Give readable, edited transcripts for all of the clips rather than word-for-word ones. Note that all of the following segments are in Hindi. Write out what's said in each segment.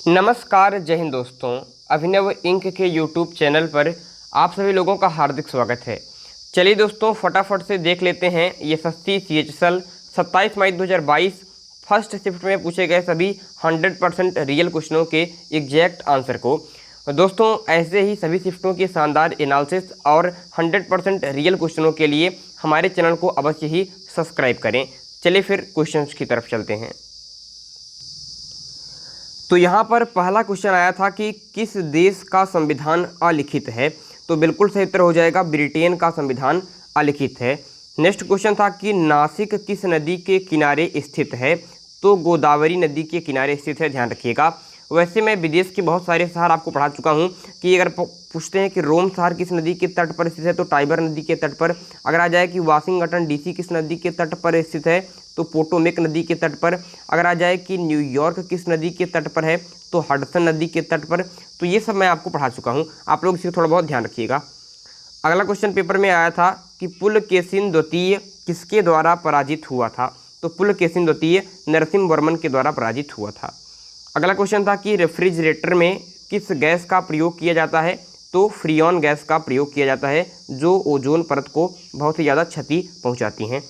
नमस्कार, जय हिंद दोस्तों। अभिनव इंक के यूट्यूब चैनल पर आप सभी लोगों का हार्दिक स्वागत है। चलिए दोस्तों, फटाफट से देख लेते हैं एसएससी CHSL 27 मई 2022 फर्स्ट शिफ्ट में पूछे गए सभी 100% रियल क्वेश्चनों के एग्जैक्ट आंसर को। दोस्तों, ऐसे ही सभी शिफ्टों की शानदार एनालिसिस और 100% रियल क्वेश्चनों के लिए हमारे चैनल को अवश्य ही सब्सक्राइब करें। चलिए फिर क्वेश्चंस की तरफ चलते हैं। तो यहाँ पर पहला क्वेश्चन आया था कि किस देश का संविधान अलिखित है। तो बिल्कुल सही उत्तर हो जाएगा, ब्रिटेन का संविधान अलिखित है। नेक्स्ट क्वेश्चन था कि नासिक किस नदी के किनारे स्थित है। तो गोदावरी नदी के किनारे स्थित है, ध्यान रखिएगा। वैसे मैं विदेश के बहुत सारे शहर आपको पढ़ा चुका हूँ कि अगर पूछते हैं कि रोम शहर किस नदी के तट पर स्थित है तो टाइबर नदी के तट पर। अगर आ जाए कि वाशिंगटन DC किस नदी के तट पर स्थित है तो पोटोमेक नदी के तट पर। अगर आ जाए कि न्यूयॉर्क किस नदी के तट पर है तो हडसन नदी के तट पर। तो ये सब मैं आपको पढ़ा चुका हूँ, आप लोग इसे थोड़ा बहुत ध्यान रखिएगा। अगला क्वेश्चन पेपर में आया था कि पुलकेशिन द्वितीय किसके द्वारा पराजित हुआ था। तो पुलकेशिन द्वितीय नरसिम्हा वर्मन के द्वारा पराजित हुआ था। अगला क्वेश्चन था कि रेफ्रिजरेटर में किस गैस का प्रयोग किया जाता है। तो फ्रियॉन गैस का प्रयोग किया जाता है, जो ओजोन परत को बहुत ही ज़्यादा क्षति पहुंचाती हैं।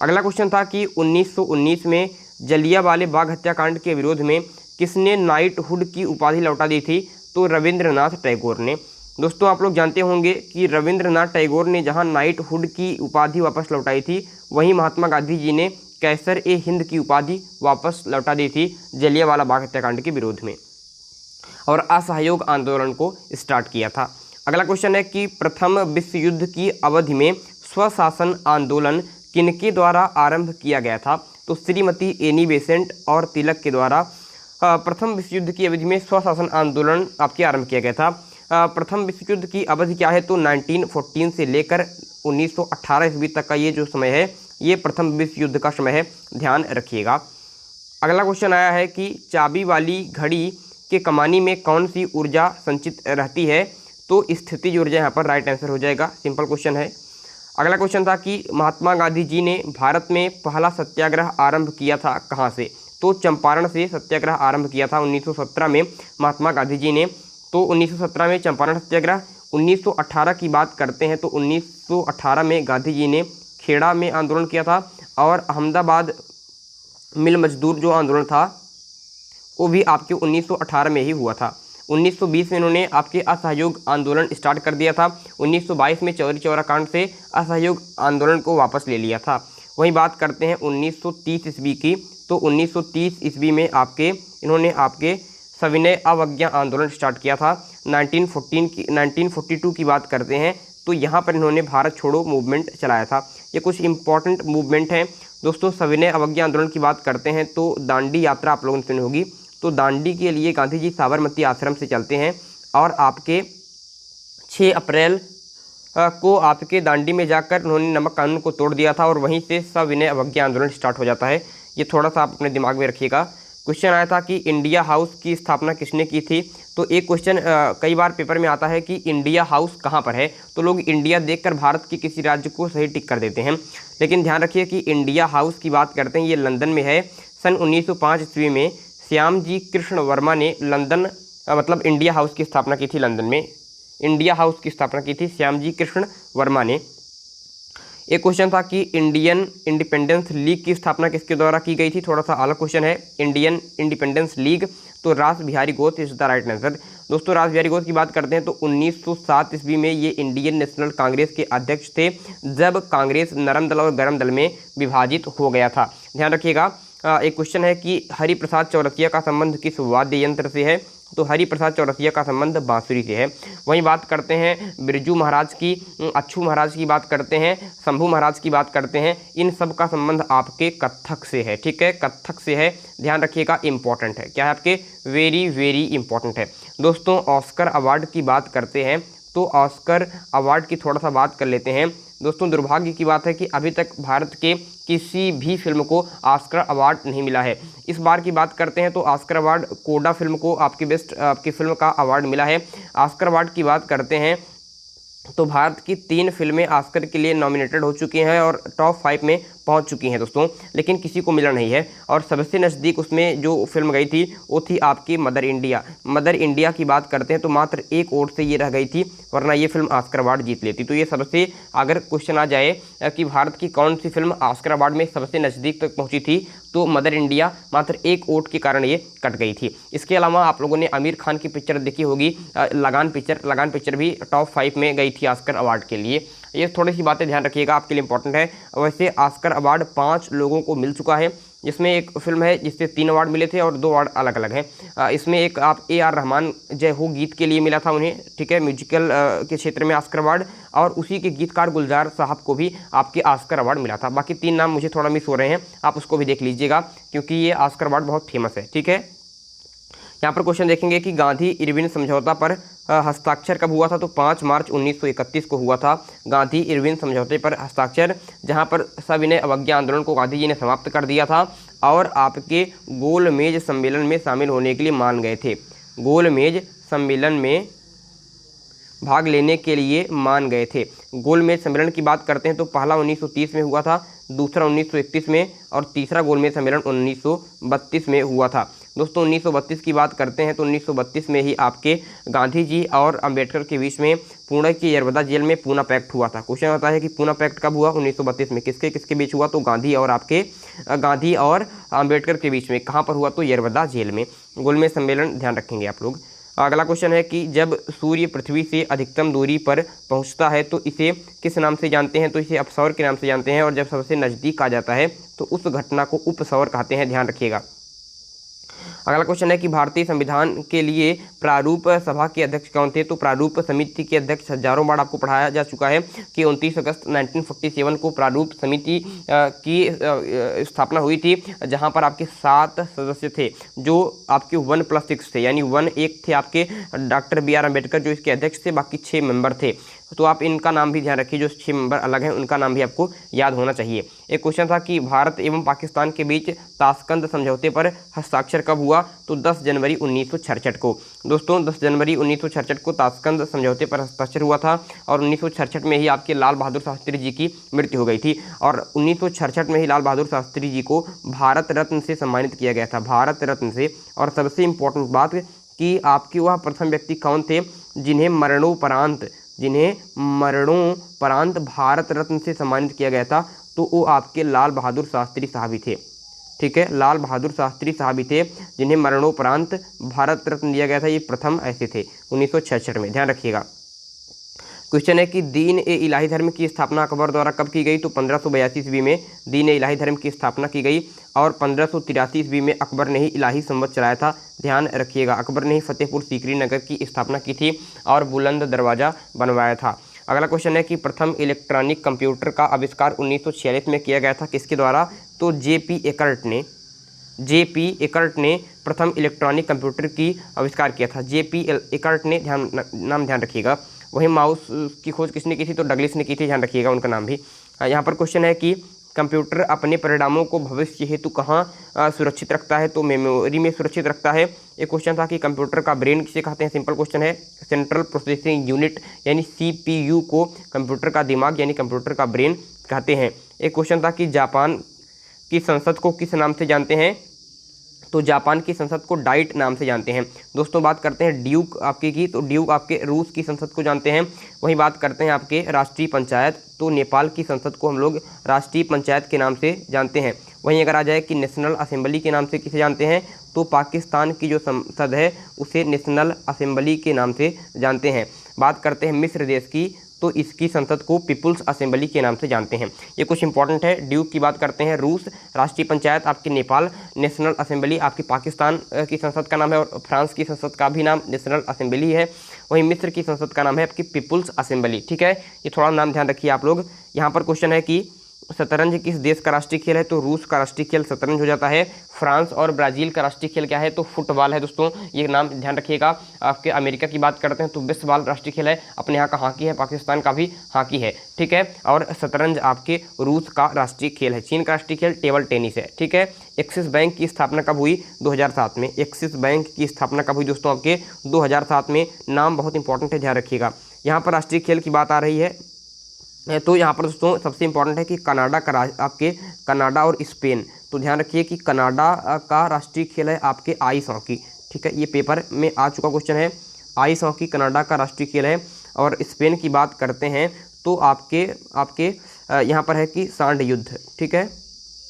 अगला क्वेश्चन था कि 1919 में जलियांवाला बाग हत्याकांड के विरोध में किसने नाइटहुड की उपाधि लौटा दी थी। तो रविंद्रनाथ टैगोर ने। दोस्तों, आप लोग जानते होंगे कि रविंद्रनाथ टैगोर ने जहां नाइटहुड की उपाधि वापस लौटाई थी, वहीं महात्मा गांधी जी ने कैसर-ए-हिंद की उपाधि वापस लौटा दी थी जलियांवाला बाग हत्याकांड के विरोध में और असहयोग आंदोलन को स्टार्ट किया था। अगला क्वेश्चन है कि प्रथम विश्व युद्ध की अवधि में स्वशासन आंदोलन किनके द्वारा आरंभ किया गया था। तो श्रीमती एनी बेसेंट और तिलक के द्वारा प्रथम विश्व युद्ध की अवधि में स्वशासन आंदोलन आपके आरंभ किया गया था। प्रथम विश्व युद्ध की अवधि क्या है। तो 1914 से लेकर 1918 ईस्वी तक का ये जो समय है, ये प्रथम विश्व युद्ध का समय है, ध्यान रखिएगा। अगला क्वेश्चन आया है कि चाबी वाली घड़ी के कमानी में कौन सी ऊर्जा संचित रहती है। तो स्थितिज ऊर्जा यहाँ पर राइट आंसर हो जाएगा, सिंपल क्वेश्चन है। अगला क्वेश्चन था कि महात्मा गांधी जी ने भारत में पहला सत्याग्रह आरंभ किया था कहाँ से। तो चंपारण से सत्याग्रह आरंभ किया था 1917 में महात्मा गांधी जी ने। तो 1917 में चंपारण सत्याग्रह। 1918 की बात करते हैं तो 1918 में गांधी जी ने खेड़ा में आंदोलन किया था और अहमदाबाद मिल मजदूर जो आंदोलन था वो भी आपके 1918 में ही हुआ था। 1920 में इन्होंने आपके असहयोग आंदोलन स्टार्ट कर दिया था। 1922 में चौरी चौरा कांड से असहयोग आंदोलन को वापस ले लिया था। वहीं बात करते हैं 1930 ईस्वी की। तो 1930 ईस्वी में इन्होंने आपके सविनय अवज्ञा आंदोलन स्टार्ट किया था। 1942 की बात करते हैं तो यहाँ पर इन्होंने भारत छोड़ो मूवमेंट चलाया था। ये कुछ इंपॉर्टेंट मूवमेंट हैं दोस्तों। सविनय अवज्ञा आंदोलन की बात करते हैं तो दांडी यात्रा आप लोगों ने सुनी होगी। तो दांडी के लिए गांधी जी साबरमती आश्रम से चलते हैं और आपके 6 अप्रैल को आपके दांडी में जाकर उन्होंने नमक कानून को तोड़ दिया था और वहीं से सविनय अवज्ञा आंदोलन स्टार्ट हो जाता है। ये थोड़ा सा आप अपने दिमाग में रखिएगा। क्वेश्चन आया था कि इंडिया हाउस की स्थापना किसने की थी। तो एक क्वेश्चन कई बार पेपर में आता है कि इंडिया हाउस कहाँ पर है। तो लोग इंडिया देखकर भारत के किसी राज्य को सही टिक कर देते हैं, लेकिन ध्यान रखिए कि इंडिया हाउस की बात करते हैं, ये लंदन में है। सन 1905 ईस्वी में श्यामजी कृष्ण वर्मा ने लंदन मतलब इंडिया हाउस की स्थापना की थी। लंदन में इंडिया हाउस की स्थापना की थी श्यामजी कृष्ण वर्मा ने। एक क्वेश्चन था कि इंडियन इंडिपेंडेंस लीग की स्थापना किसके द्वारा की गई थी। थोड़ा सा अलग क्वेश्चन है। इंडियन इंडिपेंडेंस लीग, तो रास Bihari Ghosh is the right answer. दोस्तों, रास बिहारी घोष की बात करते हैं तो 1907 ईस्वी में ये इंडियन नेशनल कांग्रेस के अध्यक्ष थे, जब कांग्रेस नरम दल और गरम दल में विभाजित हो गया था। ध्यान रखिएगा। एक क्वेश्चन है कि हरिप्रसाद चौरसिया का संबंध किस वाद्य यंत्र से है। तो हरिप्रसाद चौरसिया का संबंध बांसुरी से है। वहीं बात करते हैं बिरजू महाराज की, अच्छू महाराज की बात करते हैं, शंभू महाराज की बात करते हैं, इन सब का संबंध आपके कत्थक से है। ठीक है, कत्थक से है, ध्यान रखिएगा, इंपॉर्टेंट है। क्या है आपके, वेरी वेरी इंपॉर्टेंट है। दोस्तों, ऑस्कर अवार्ड की बात करते हैं तो ऑस्कर अवार्ड की थोड़ा सा बात कर लेते हैं। दोस्तों, दुर्भाग्य की बात है कि अभी तक भारत के किसी भी फिल्म को ऑस्कर अवार्ड नहीं मिला है। इस बार की बात करते हैं तो ऑस्कर अवार्ड कोडा फिल्म को आपकी फिल्म का अवार्ड मिला है। ऑस्कर अवार्ड की बात करते हैं तो भारत की 3 फिल्में ऑस्कर के लिए नॉमिनेटेड हो चुकी हैं और टॉप 5 में पहुंच चुकी हैं दोस्तों, लेकिन किसी को मिला नहीं है। और सबसे नज़दीक उसमें जो फिल्म गई थी वो थी आपकी मदर इंडिया। मदर इंडिया की बात करते हैं तो मात्र 1 वोट से ये रह गई थी, वरना ये फिल्म ऑस्कर अवार्ड जीत लेती। तो ये सबसे, अगर क्वेश्चन आ जाए कि भारत की कौन सी फिल्म ऑस्कर अवार्ड में सबसे नज़दीक तक पहुँची थी, तो मदर इंडिया मात्र 1 वोट के कारण ये कट गई थी। इसके अलावा आप लोगों ने आमिर खान की पिक्चर देखी होगी, लगान पिक्चर भी टॉप 5 में गई थी ऑस्कर अवार्ड के लिए। ये थोड़ी सी बातें ध्यान रखिएगा, आपके लिए इंपॉर्टेंट है। वैसे ऑस्कर अवार्ड 5 लोगों को मिल चुका है, जिसमें एक फिल्म है जिससे 3 अवार्ड मिले थे और 2 अवार्ड अलग अलग हैं। इसमें एक आप AR रहमान जय हो गीत के लिए मिला था उन्हें, ठीक है, म्यूजिकल के क्षेत्र में ऑस्कर अवार्ड, और उसी के गीतकार गुलजार साहब को भी आपके ऑस्कर अवार्ड मिला था। बाकी 3 नाम मुझे थोड़ा मिस हो रहे हैं, आप उसको भी देख लीजिएगा क्योंकि ये ऑस्कर अवार्ड बहुत फेमस है, ठीक है। यहाँ पर क्वेश्चन देखेंगे कि गांधी इरविन समझौता पर हस्ताक्षर कब हुआ था, तो 5 मार्च 1931 को हुआ था गांधी इरविन समझौते पर हस्ताक्षर, जहाँ पर सविनय अवज्ञा आंदोलन को गांधी जी ने समाप्त कर दिया था और आपके गोलमेज सम्मेलन में शामिल होने के लिए मान गए थे। गोलमेज सम्मेलन में भाग लेने के लिए मान गए थे। गोलमेज सम्मेलन की बात करते हैं तो पहला 1930 में हुआ था, दूसरा 1931 में और तीसरा गोलमेज सम्मेलन 1932 में हुआ था। दोस्तों 1932 की बात करते हैं तो 1932 में ही आपके गांधी जी और अंबेडकर के बीच में पुणे की यरवदा जेल में पूना पैक्ट हुआ था। क्वेश्चन आता है कि पूना पैक्ट कब हुआ, 1932 में। किसके किसके बीच हुआ, तो गांधी और अंबेडकर के बीच में। कहाँ पर हुआ, तो यरवदा जेल में। गोलमेज सम्मेलन ध्यान रखेंगे आप लोग। अगला क्वेश्चन है कि जब सूर्य पृथ्वी से अधिकतम दूरी पर पहुंचता है तो इसे किस नाम से जानते हैं, तो इसे अपसौर के नाम से जानते हैं, और जब सबसे नज़दीक आ जाता है तो उस घटना को उपसौर कहते हैं, ध्यान रखिएगा। अगला क्वेश्चन है कि भारतीय संविधान के लिए प्रारूप सभा के अध्यक्ष कौन थे, तो प्रारूप समिति के अध्यक्ष हजारों बार आपको पढ़ाया जा चुका है कि 29 अगस्त 1947 को प्रारूप समिति की स्थापना हुई थी, जहां पर आपके 7 सदस्य थे जो आपके 1+6 थे, यानी 1 थे आपके डॉक्टर BR अम्बेडकर जो इसके अध्यक्ष थे, बाकी 6 मेंबर थे। तो आप इनका नाम भी ध्यान रखिए, जो 6 मेंबर अलग हैं उनका नाम भी आपको याद होना चाहिए। एक क्वेश्चन था कि भारत एवं पाकिस्तान के बीच ताशकंद समझौते पर हस्ताक्षर कब हुआ, तो 10 जनवरी 1966 को। दोस्तों 10 जनवरी 1966 को ताशकंद समझौते पर हस्ताक्षर हुआ था, और 1966 में ही आपके लाल बहादुर शास्त्री जी की मृत्यु हो गई थी, और 1966 में ही लाल बहादुर शास्त्री जी को भारत रत्न से सम्मानित किया गया था, भारत रत्न से। और सबसे इम्पोर्टेंट बात कि आपके वह प्रथम व्यक्ति कौन थे जिन्हें मरणोपरांत भारत रत्न से सम्मानित किया गया था, तो वो आपके लाल बहादुर शास्त्री साहब ही थे, ठीक है। लाल बहादुर शास्त्री साहब ही थे जिन्हें मरणोपरांत भारत रत्न दिया गया था, ये प्रथम ऐसे थे 1966 में, ध्यान रखिएगा। क्वेश्चन है कि दीन ए इलाही धर्म की स्थापना अकबर द्वारा कब की गई, तो 1582 ईस्वी में दीन ए इलाही धर्म की स्थापना की गई, और 1583 ईस्वी में अकबर ने ही इलाही संवत चलाया था, ध्यान रखिएगा। अकबर ने ही फतेहपुर सीकरी नगर की स्थापना की थी और बुलंद दरवाज़ा बनवाया था। अगला क्वेश्चन है कि प्रथम इलेक्ट्रॉनिक कंप्यूटर का आविष्कार 1946 में किया गया था, किसके द्वारा, तो जेपी एकर्ट ने प्रथम इलेक्ट्रॉनिक कंप्यूटर की आविष्कार किया था, जेपी एकर्ट ने, नाम ध्यान रखिएगा। वही माउस की खोज किसने की थी, तो डगलिस ने की थी, ध्यान रखिएगा उनका नाम भी। यहाँ पर क्वेश्चन है कि कंप्यूटर अपने परिणामों को भविष्य हेतु कहाँ सुरक्षित रखता है, तो मेमोरी में सुरक्षित रखता है। एक क्वेश्चन था कि कंप्यूटर का ब्रेन किसे कहते हैं, सिंपल क्वेश्चन है, सेंट्रल प्रोसेसिंग यूनिट यानी CPU को कंप्यूटर का दिमाग यानी कंप्यूटर का ब्रेन कहते हैं। एक क्वेश्चन था कि जापान की संसद को किस नाम से जानते हैं, तो जापान की संसद को डाइट नाम से जानते हैं। दोस्तों बात करते हैं ड्यूक आपके की, तो ड्यूक आपके रूस की संसद को जानते हैं। वहीं बात करते हैं आपके राष्ट्रीय पंचायत, तो नेपाल की संसद को हम लोग राष्ट्रीय पंचायत के नाम से जानते हैं। वहीं अगर आ जाए कि नेशनल असेंबली के नाम से किसे जानते हैं, तो पाकिस्तान की जो संसद है उसे नेशनल असेंबली के नाम से जानते हैं। बात करते हैं मिस्र देश की, तो इसकी संसद को पीपुल्स असेंबली के नाम से जानते हैं। ये कुछ इंपॉर्टेंट है। ड्यूक की बात करते हैं रूस, राष्ट्रीय पंचायत आपके नेपाल, नेशनल असेंबली आपकी पाकिस्तान की संसद का नाम है, और फ्रांस की संसद का भी नाम नेशनल असेंबली है। वहीं मिस्र की संसद का नाम है आपकी पीपुल्स असेंबली, ठीक है। ये थोड़ा नाम ध्यान रखिए आप लोग। यहाँ पर क्वेश्चन है कि शतरंज किस देश का राष्ट्रीय खेल है, तो रूस का राष्ट्रीय खेल शतरंज हो जाता है। फ्रांस और ब्राज़ील का राष्ट्रीय खेल क्या है, तो फुटबॉल है। दोस्तों ये नाम ध्यान रखिएगा। आपके अमेरिका की बात करते हैं तो बेसबॉल राष्ट्रीय खेल है, अपने यहाँ का हॉकी है, पाकिस्तान का भी हॉकी है, ठीक है। और शतरंज आपके रूस का राष्ट्रीय खेल है। चीन का राष्ट्रीय खेल टेबल टेनिस है, ठीक है। एक्सिस बैंक की स्थापना कब हुई, 2007 में। एक्सिस बैंक की स्थापना कब हुई दोस्तों, आपके 2007 में। नाम बहुत इंपॉर्टेंट है, ध्यान रखिएगा। यहाँ पर राष्ट्रीय खेल की बात आ रही है, तो यहाँ पर दोस्तों सबसे इम्पोर्टेंट है कि कनाडा का आपके कनाडा और स्पेन, तो ध्यान रखिए कि कनाडा का राष्ट्रीय खेल है आपके आइस हॉकी। ठीक है, ये पेपर में आ चुका क्वेश्चन है। आइस हॉकी कनाडा का राष्ट्रीय खेल है। और स्पेन की बात करते हैं तो आपके आपके यहाँ पर है कि सांड युद्ध, ठीक है,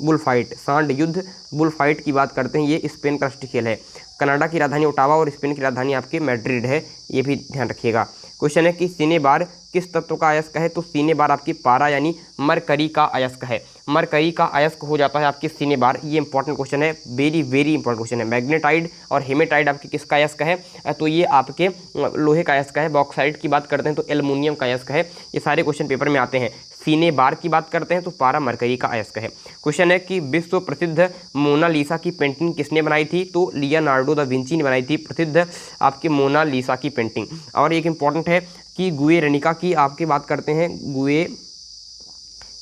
बुल फाइट, सांड युद्ध बुल फाइट की बात करते हैं, ये स्पेन का राष्ट्रीय खेल है। कनाडा की राजधानी ओटावा और स्पेन की राजधानी आपके मैड्रिड है, ये भी ध्यान रखिएगा। क्वेश्चन है कि सीने बार किस तत्व का अयस्क है, तो सीने बार आपकी पारा यानी मरकरी का अयस्क है। मरकरी का अयस्क हो जाता है आपके सीने बार, ये इंपॉर्टेंट क्वेश्चन है, वेरी वेरी इंपॉर्टेंट क्वेश्चन है। मैग्नेटाइड और हेमेटाइड आपके किसका अयस्क है, तो ये आपके लोहे का अयस्क है। बॉक्साइड की बात करते हैं तो एल्युमिनियम का अयस्क है। ये सारे क्वेश्चन पेपर में आते हैं। सीने बार की बात करते हैं तो पारा मरकरी का अयस्क है। क्वेश्चन है कि विश्व प्रसिद्ध मोनालिसा की पेंटिंग किसने बनाई थी, तो लियोनार्डो दा विंची ने बनाई थी प्रसिद्ध आपके मोनालिसा की पेंटिंग। और एक इंपॉर्टेंट है कि गुएर्निका की आपकी बात करते हैं,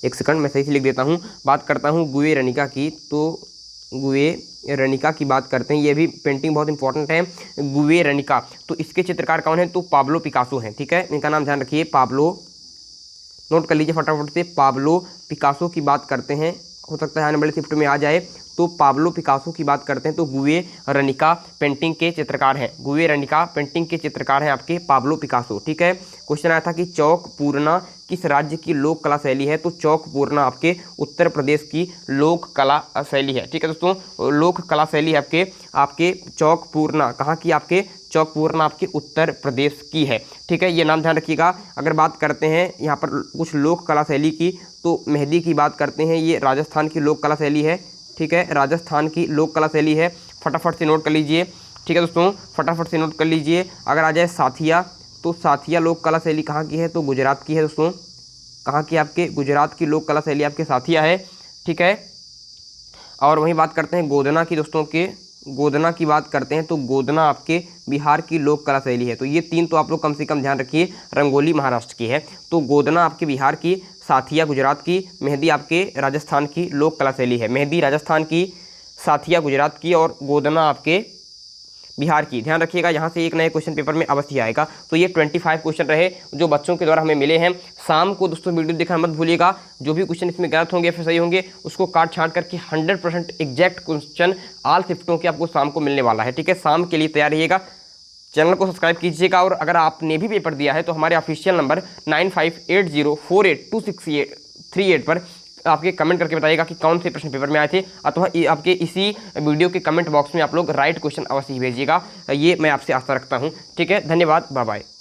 एक सेकंड मैं सही से लिख देता हूँ, बात करता हूँ गुएर्निका की, तो गुएर्निका की बात करते हैं, ये भी पेंटिंग बहुत इंपॉर्टेंट है। गुएर्निका, तो इसके चित्रकार कौन है, तो पाब्लो पिकासो हैं। ठीक है, इनका नाम ध्यान रखिए, पाब्लो, नोट कर लीजिए फटाफट से, पाब्लो पिकासो की बात करते हैं, हो सकता है आने वाले शिफ्ट में आ जाए। तो पाब्लो पिकासो की बात करते हैं तो गुएर्निका पेंटिंग के चित्रकार हैं, गुएर्निका पेंटिंग के चित्रकार हैं आपके पाब्लो पिकासो। ठीक है, क्वेश्चन आया था कि चौक पूर्णा किस राज्य की लोक कला शैली है, तो चौक पूर्णा आपके उत्तर प्रदेश की लोक कला शैली है। ठीक है दोस्तों, लोक कला शैली है आपके चौक पूर्णा कहाँ की, आपके चौक पूर्णा आपके उत्तर प्रदेश की है। ठीक है, ये नाम ध्यान रखिएगा। अगर बात करते हैं यहाँ पर कुछ लोक कला शैली की, तो मेहंदी की बात करते हैं, ये राजस्थान की लोक कला शैली है। ठीक है, राजस्थान की लोक कला शैली है, फटाफट से नोट कर लीजिए। ठीक है दोस्तों, फटाफट से नोट कर लीजिए। अगर आ जाए साथिया, तो साथिया लोक कला शैली कहाँ की है, तो गुजरात की है दोस्तों। कहाँ की, आपके गुजरात की लोक कला शैली आपके साथिया है। ठीक है, और वहीं बात करते हैं गोदना की दोस्तों के, गोदना की बात करते हैं तो गोदना आपके बिहार की लोक कला शैली है। तो ये तीन तो आप लोग कम से कम ध्यान रखिए। रंगोली महाराष्ट्र की है, तो गोदना आपके बिहार की, साथिया गुजरात की, मेहंदी आपके राजस्थान की लोक कला शैली है। मेहंदी राजस्थान की, साथिया गुजरात की और गोदना आपके बिहार की। ध्यान रखिएगा, यहाँ से एक नए क्वेश्चन पेपर में अवश्य आएगा। तो ये 25 क्वेश्चन रहे जो बच्चों के द्वारा हमें मिले हैं। शाम को दोस्तों वीडियो देखना मत भूलिएगा, जो भी क्वेश्चन इसमें गलत होंगे फिर सही होंगे उसको काट छांट करके 100% एग्जैक्ट क्वेश्चन ऑल शिफ्टों के आपको शाम को मिलने वाला है। ठीक है, शाम के लिए तैयार रहिएगा, चैनल को सब्सक्राइब कीजिएगा। और अगर आपने भी पेपर दिया है तो हमारे ऑफिशियल नंबर 9580482638 पर आपके कमेंट करके बताइएगा कि कौन से प्रश्न पेपर में आए थे, अथवा आपके इसी वीडियो के कमेंट बॉक्स में आप लोग राइट क्वेश्चन अवश्य भेजिएगा। ये मैं आपसे आशा रखता हूँ। ठीक है, धन्यवाद, बाय बाय।